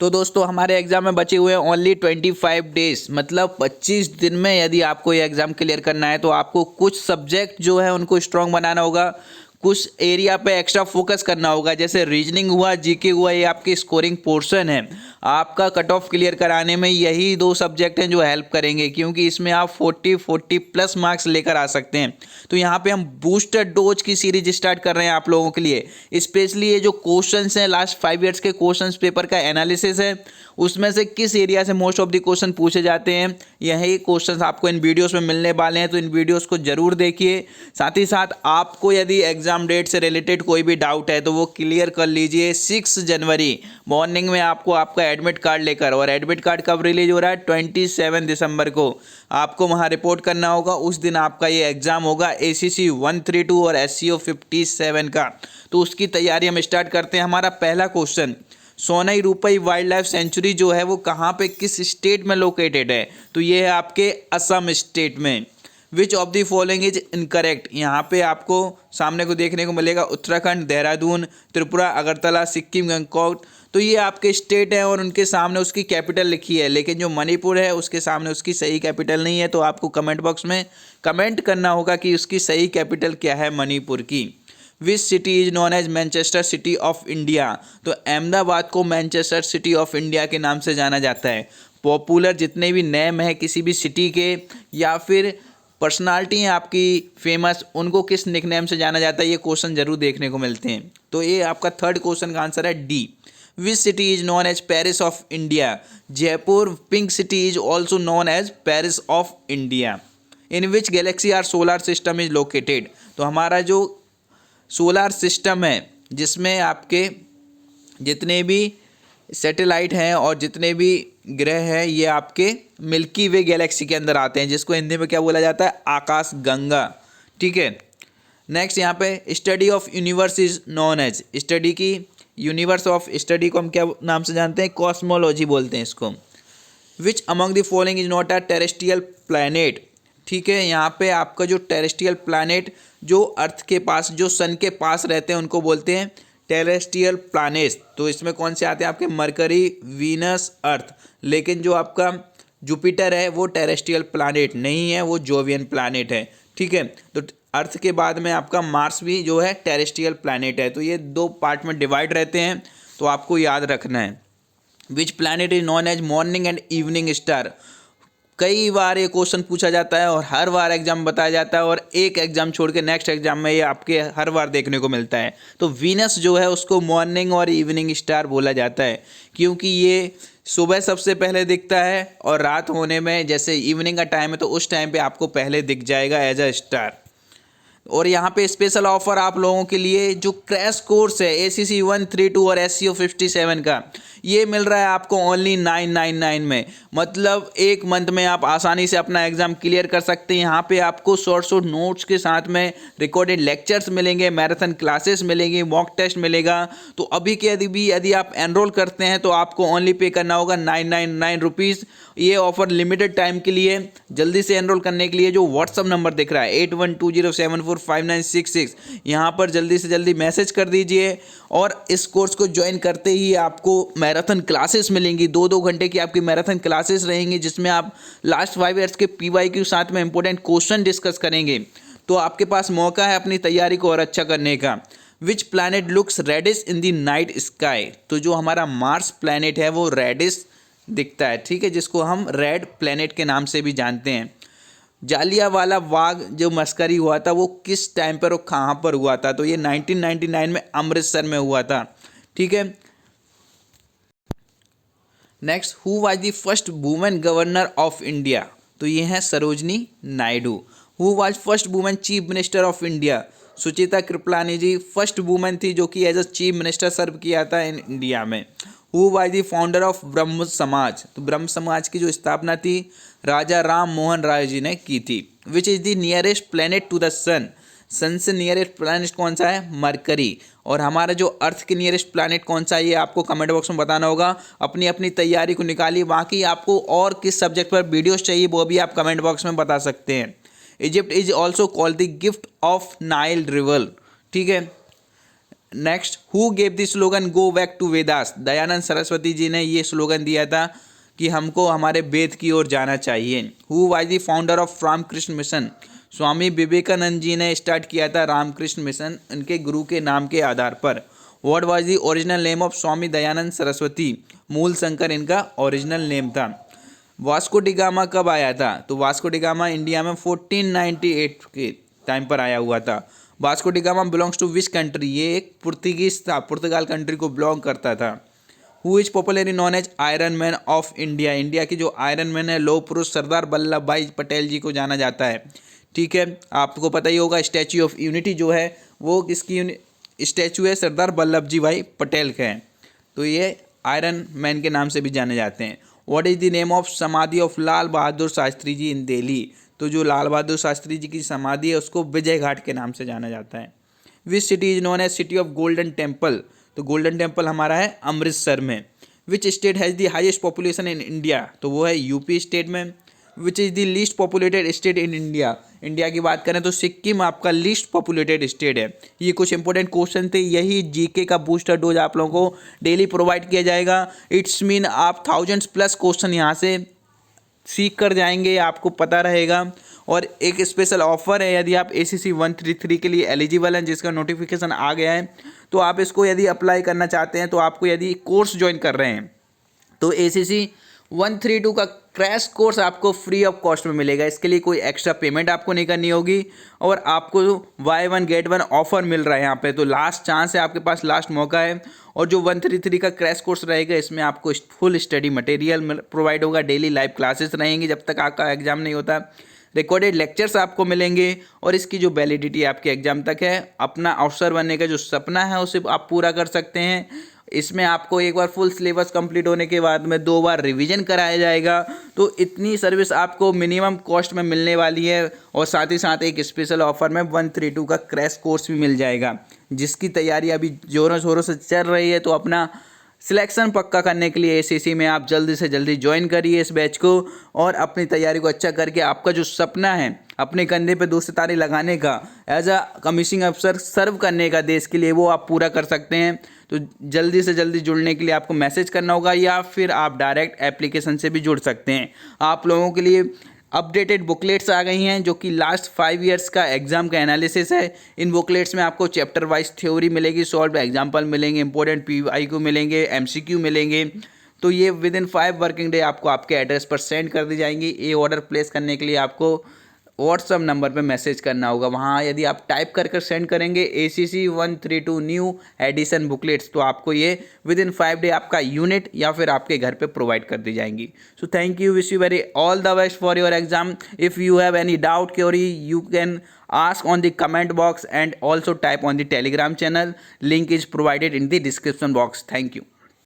तो दोस्तों हमारे एग्ज़ाम में बचे हुए हैं ओनली 25 डेज, मतलब 25 दिन में यदि आपको ये एग्ज़ाम क्लियर करना है तो आपको कुछ सब्जेक्ट जो है उनको स्ट्रॉन्ग बनाना होगा, कुछ एरिया पे एक्स्ट्रा फोकस करना होगा। जैसे रीजनिंग हुआ, जीके हुआ, ये आपकी स्कोरिंग पोर्शन है। आपका कट ऑफ क्लियर कराने में यही दो सब्जेक्ट हैं जो हेल्प करेंगे, क्योंकि इसमें आप 40 प्लस मार्क्स लेकर आ सकते हैं। तो यहाँ पे हम बूस्टर डोज की सीरीज स्टार्ट कर रहे हैं आप लोगों के लिए। स्पेशली ये जो क्वेश्चंस हैं, लास्ट 5 ईयर्स के क्वेश्चंस पेपर का एनालिसिस है, उसमें से किस एरिया से मोस्ट ऑफ द क्वेश्चन पूछे जाते हैं, यही क्वेश्चंस आपको इन वीडियोस में मिलने वाले हैं। तो इन वीडियोस को जरूर देखिए। साथ ही साथ आपको यदि एग्जाम डेट से रिलेटेड कोई भी डाउट है तो वो क्लियर कर लीजिए। 6 जनवरी मॉर्निंग में आपको आपका एडमिट कार्ड लेकर, और एडमिट कार्ड कब रिलीज हो रहा है, 27 दिसंबर को आपको वहाँ रिपोर्ट करना होगा। उस दिन आपका ये एग्ज़ाम होगा ACC 132 और SCO 57 का। तो उसकी तैयारी हम स्टार्ट करते हैं। हमारा पहला question, Sonai Rupai wild life sanctuary जो है वो कहाँ पे, किस स्टेट में लोकेटेड है? तो ये है आपके असम स्टेट में। Which of the following is incorrect? यहाँ पे आपको सामने को देखने को मिलेगा उत्तराखंड, देहरादून, त्रिपुरा, अगरतला, सिक्किम, गंगटोक। तो ये आपके स्टेट हैं और उनके सामने उसकी कैपिटल लिखी है, लेकिन जो मणिपुर है उसके सामने उसकी सही कैपिटल नहीं है। तो आपको कमेंट बॉक्स में कमेंट करना होगा कि उसकी सही कैपिटल क्या है मणिपुर की। Which city is known as Manchester city of India? तो अहमदाबाद को मैनचेस्टर सिटी ऑफ इंडिया के नाम से जाना जाता है। पॉपुलर जितने भी नेम है किसी भी सिटी के या फिर पर्सनालिटी हैं आपकी फेमस, उनको किस निकनेम से जाना जाता है, ये क्वेश्चन जरूर देखने को मिलते हैं। तो ये आपका थर्ड क्वेश्चन का आंसर है D. Which city is known as Paris of India? Jaipur pink city is also known as Paris of India. In which galaxy are solar system is located? तो हमारा जो सोलर सिस्टम है जिसमें आपके जितने भी सैटेलाइट हैं और जितने भी ग्रह हैं ये आपके मिल्की वे गैलेक्सी के अंदर आते हैं, जिसको हिंदी में क्या बोला जाता है, आकाश गंगा। ठीक है। नेक्स्ट यहाँ पे study of universe is known as, study की यूनिवर्स ऑफ स्टडी को हम क्या नाम से जानते हैं, कॉस्मोलॉजी बोलते हैं इसको। Which among the following is not a terrestrial planet? ठीक है, यहाँ पे आपका जो टेरेस्ट्रियल प्लैनेट जो अर्थ के पास, जो सन के पास रहते हैं उनको बोलते हैं टेरेस्ट्रियल प्लैनेट्स। तो इसमें कौन से आते हैं आपके, मरकरी, वीनस, अर्थ। लेकिन जो आपका जुपिटर है वो टेरेस्ट्रियल प्लैनेट नहीं है, वो जोवियन प्लैनेट है। ठीक है। तो अर्थ के बाद में आपका मार्स भी जो है टेरेस्ट्रियल प्लैनेट है। तो ये दो पार्ट में डिवाइड रहते हैं, तो आपको याद रखना है। Which planet is known as morning and evening star? कई बार ये क्वेश्चन पूछा जाता है और हर बार एग्जाम बताया जाता है, और एक एग्जाम छोड़ के नेक्स्ट एग्जाम में ये आपके हर बार देखने को मिलता है। तो वीनस जो है उसको मॉर्निंग और इवनिंग स्टार बोला जाता है, क्योंकि ये सुबह सबसे पहले दिखता है और रात होने में, जैसे इवनिंग का टाइम है तो उस टाइम पे आपको पहले दिख जाएगा एज अ स्टार। और यहाँ पे स्पेशल ऑफर आप लोगों के लिए, जो क्रैश कोर्स है ACC 132 और SCO 57 का, ये मिल रहा है आपको ओनली 999 में। मतलब एक मंथ में आप आसानी से अपना एग्जाम क्लियर कर सकते हैं। यहाँ पे आपको शॉर्ट नोट्स के साथ में रिकॉर्डेड लेक्चर्स मिलेंगे, मैराथन क्लासेस मिलेंगी, मॉक टेस्ट मिलेगा। तो अभी के यदि आप एनरोल करते हैं तो आपको ओनली पे करना होगा 999 रुपीज़। ये ऑफर लिमिटेड टाइम के लिए। जल्दी से एनरोल करने के लिए जो व्हाट्सअप नंबर दिख रहा है 8120745966, यहाँ पर जल्दी से जल्दी मैसेज कर दीजिए। और इस कोर्स को ज्वाइन करते ही आपको मैराथन क्लासेस मिलेंगी, 2-2 घंटे की आपकी मैराथन क्लासेस रहेंगी, जिसमें आप लास्ट 5 ईयर्स के PYQ साथ में इंपॉर्टेंट क्वेश्चन डिस्कस करेंगे। तो आपके पास मौका है अपनी तैयारी को और अच्छा करने का। Which planet looks reddish in the night sky? तो जो हमारा मार्स प्लैनेट है वो रेडिश दिखता है। ठीक है, जिसको हम रेड प्लैनेट के नाम से भी जानते हैं। जालियांवाला बाग जो मस्करी हुआ था वो किस टाइम पर और कहाँ पर हुआ था? तो ये 1999 में अमृतसर में हुआ था। ठीक है। Next, who was the first women governor of India? तो ये है Sarojini Naidu. Who was first women chief minister of India? Sucheta Kripalani ji first women थी जो कि as a chief minister serve किया था इन इंडिया में। Who was the founder of Brahmo Samaj? तो ब्रह्म समाज की जो स्थापना थी राजा राम मोहन राय जी ने की थी। Which is the nearest planet to the sun? Sun से नियरेस्ट प्लैनेट कौन सा है? मरकरी। और हमारा जो अर्थ के नियरेस्ट प्लैनेट कौन सा है ये आपको कमेंट बॉक्स में बताना होगा। अपनी अपनी तैयारी को निकालिए। बाकी आपको और किस सब्जेक्ट पर वीडियोस चाहिए वो भी आप कमेंट बॉक्स में बता सकते हैं। Egypt is also called the gift of Nile river. ठीक है। Next, who gave the slogan go back to Vedas? Dayanand Saraswati ji ने ये स्लोगन दिया था कि हमको हमारे वेद की ओर जाना चाहिए। Who was the founder of Ramakrishna mission? Swami Vivekanand ji ने स्टार्ट किया था रामकृष्ण मिशन उनके गुरु के नाम के आधार पर। What was the original name of Swami Dayanand Saraswati? Mool Shankar इनका ओरिजिनल नेम था। वास्को डी गामा कब आया था? तो वास्को डी गामा इंडिया में 1498 के टाइम पर आया हुआ था। Vasco da Gama belongs to which country? ये एक पुर्तगीज था, पुर्तगाल कंट्री को बिलोंग करता था। Who is popularly known as iron man of India? India की जो आयरन मैन है, लौह पुरुष सरदार वल्लभ भाई पटेल जी को जाना जाता है। ठीक है, आपको पता ही होगा स्टैच्यू ऑफ यूनिटी जो है वो किसकी स्टैचू है? सरदार वल्लभ जी भाई पटेल का है। तो ये आयरन मैन के नाम से भी जाने जाते हैं। What is the name of समाधि ऑफ लाल बहादुर शास्त्री जी इन दिल्ली? तो जो लाल बहादुर शास्त्री जी की समाधि है उसको विजय घाट के नाम से जाना जाता है। Which city is known as city of golden temple? तो गोल्डन टेम्पल हमारा है अमृतसर में। Which state has the highest population in India? तो वो है यूपी स्टेट में। Which is the least populated state in India? India की बात करें तो सिक्किम आपका लीस्ट पॉपुलेटेड स्टेट है। ये कुछ इंपॉर्टेंट क्वेश्चन थे, यही जीके का बूस्टर डोज आप लोगों को डेली प्रोवाइड किया जाएगा। इट्स मीन आप 1000+ क्वेश्चन यहाँ से सीख कर जाएंगे, आपको पता रहेगा। और एक स्पेशल ऑफर है, यदि आप ACC 133 के लिए एलिजिबल हैं, जिसका नोटिफिकेशन आ गया है, तो आप इसको यदि अप्लाई करना चाहते हैं, तो आपको यदि कोर्स ज्वाइन कर रहे हैं तो ACC 132 का क्रैश कोर्स आपको फ्री ऑफ कॉस्ट में मिलेगा। इसके लिए कोई एक्स्ट्रा पेमेंट आपको नहीं करनी होगी और आपको बाय 1 गेट 1 ऑफर मिल रहा है यहाँ पे। तो लास्ट चांस है, आपके पास लास्ट मौका है। और जो 133 का क्रैश कोर्स रहेगा इसमें आपको फुल स्टडी मटेरियल प्रोवाइड होगा, डेली लाइव क्लासेस रहेंगी जब तक आपका एग्जाम नहीं होता, रिकॉर्डेड लेक्चर्स आपको मिलेंगे और इसकी जो वैलिडिटी आपके एग्जाम तक है। अपना अफसर बनने का जो सपना है उसे आप पूरा कर सकते हैं। इसमें आपको एक बार फुल सिलेबस कंप्लीट होने के बाद में 2 बार रिवीजन कराया जाएगा। तो इतनी सर्विस आपको मिनिमम कॉस्ट में मिलने वाली है और साथ ही साथ एक स्पेशल ऑफर में 132 का क्रैश कोर्स भी मिल जाएगा, जिसकी तैयारी अभी जोरों शोरों से चल रही है। तो अपना सिलेक्शन पक्का करने के लिए ACC में आप जल्दी से जल्दी ज्वाइन करिए इस बैच को और अपनी तैयारी को अच्छा करके आपका जो सपना है अपने कंधे पे 2 सितारे लगाने का, एज अ कमीशनिंग अफसर सर्व करने का देश के लिए, वो आप पूरा कर सकते हैं। तो जल्दी से जल्दी जुड़ने के लिए आपको मैसेज करना होगा या फिर आप डायरेक्ट एप्लीकेशन से भी जुड़ सकते हैं। आप लोगों के लिए अपडेटेड बुकलेट्स आ गई हैं जो कि लास्ट 5 ईयर्स का एग्जाम का एनालिसिस है। इन बुकलेट्स में आपको चैप्टर वाइज थ्योरी मिलेगी, सॉल्व एग्जाम्पल मिलेंगे, इंपॉर्टेंट PYQ मिलेंगे, MCQ मिलेंगे। तो ये विदिन 5 वर्किंग डे आपको आपके एड्रेस पर सेंड कर दी जाएंगी। ये ऑर्डर प्लेस करने के लिए आपको व्हाट्सअप नंबर पे मैसेज करना होगा। वहाँ यदि आप टाइप कर सेंड करेंगे ACC 132 न्यू एडिशन बुकलेट्स, तो आपको ये विदिन 5 डे आपका यूनिट या फिर आपके घर पे प्रोवाइड कर दी जाएंगी। So thank you, wish you very all the best for your exam. If you have any doubt query you can ask on the comment box and also type on the Telegram channel. Link is provided in the description box. Thank you.